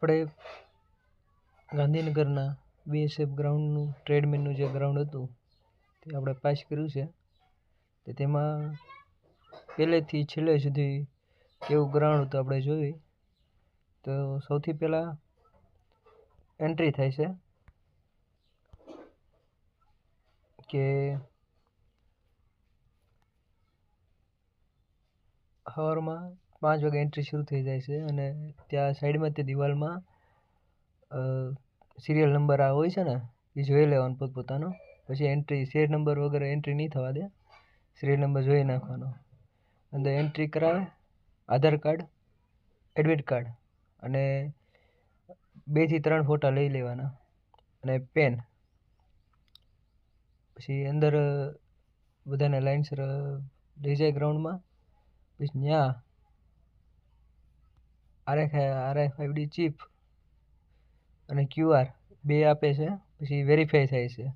આપણે ગાંધીનગરના બીએસએફ ગ્રાઉન્ડનું ટ્રેડમિલનું જે ગ્રાઉન્ડ હતું તે આપણે પાસ કર્યું છે. તો તેમાં પહેલેથી છેલ્લે સુધી કેવું ગ્રાઉન્ડ હતું આપણે જોયું. તો સૌથી પહેલાં એન્ટ્રી થાય છે કે સવારમાં 5 વાગે એન્ટ્રી શરૂ થઈ જાય છે અને ત્યાં સાઈડમાં તે દિવાલમાં સિરિયલ નંબર આ હોય છે ને એ જોઈ લેવાનો પોતપોતાનો. પછી એન્ટ્રી શેર નંબર વગેરે એન્ટ્રી નહીં થવા દે, સિરિયલ નંબર જોઈ નાખવાનો. અંદર એન્ટ્રી કરાવે, આધાર કાર્ડ, એડમિટ કાર્ડ અને 2 થી 3 ફોટા લઈ લેવાના અને પેન. પછી અંદર બધાને લાઇનસર લઈ જાય ગ્રાઉન્ડમાં. પછી ત્યાં RFID ચિપ અને QR 2 આપે છે. પછી વેરીફાઈ થાય છે,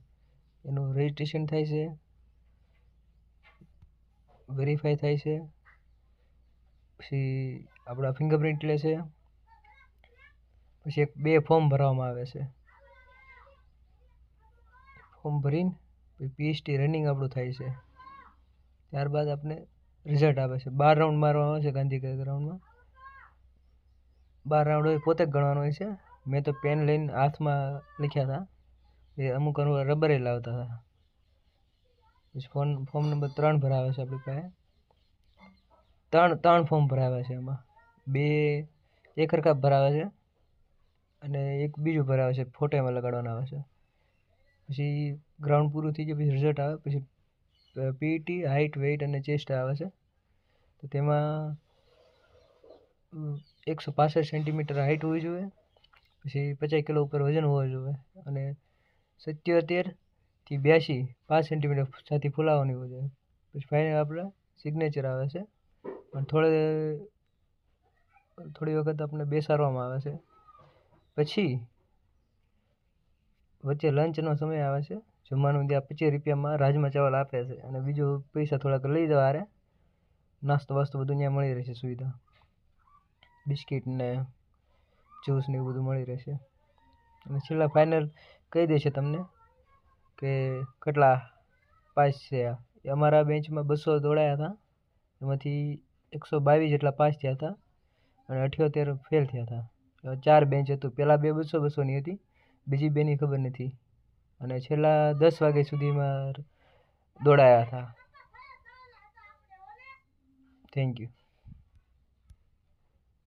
એનું રજિસ્ટ્રેશન થાય છે, વેરીફાઈ થાય છે. પછી આપણા ફિંગરપ્રિન્ટ લે છે. પછી 2 ફોર્મ ભરવામાં આવે છે. ફોર્મ ભરીને PST રનિંગ આપણું થાય છે. ત્યારબાદ આપણે રિઝલ્ટ આવે છે. 12 રાઉન્ડ મારવામાં આવે છે ગાંધીનગર ગ્રાઉન્ડમાં. 12 રાઉન્ડ હોય પોતે જ ગણવાનો હોય છે. મેં તો પેન લઈને હાથમાં લખ્યા હતા, એ અમુક રબરે લાવતા હતા. પછી ફોર્મ નંબર 3 ભરાવે છે આપણી પાસે. ત્રણ ફોર્મ ભરાવે છે. એમાં 2 એક હરખા ભરાવે છે અને એક બીજું ભરાવે છે, ફોટામાં લગાડવાના આવે છે. પછી ગ્રાઉન્ડ પૂરું થઈ જાય પછી રિઝલ્ટ આવે. પછી PET, હાઇટ, વેઇટ અને ચેસ્ટ આવે છે. તો તેમાં 165 સેન્ટીમીટર હાઇટ હોવી જોઈએ, પછી 50 કિલો ઉપર વજન હોવું જોઈએ અને 77 થી 82 5 સેન્ટીમીટર છાતી ફૂલાવાની હોવી જોઈએ. પછી ફાઇનલ આપણે સિગ્નેચર આવે છે અને થોડી વખત આપણે બેસાડવામાં આવે છે. પછી વચ્ચે લંચનો સમય આવે છે. જમવાનું ત્યાં 25 રૂપિયામાં રાજમા ચાવલ આપે છે અને બીજું પૈસા થોડાક લઈ જવા હારે. નાસ્તો વાસ્તો બધું ત્યાં મળી રહેશે સુવિધા. બિસ્કિટ ને જ્યુસ ને એવું બધું મળી રહેશે. અને છેલ્લા ફાઇનલ કહી દેશે તમને કે કેટલા પાસ છે. અમારા બેન્ચમાં 200 દોડાયા હતા, એમાંથી 122 જેટલા પાસ થયા હતા અને 78 ફેલ થયા હતા. 4 બેન્ચ હતું. પહેલાં 2 200-200ની હતી, બીજી 2ની ખબર નથી. અને છેલ્લા 10 વાગ્યા સુધીમાં દોડાયા હતા. Thank you.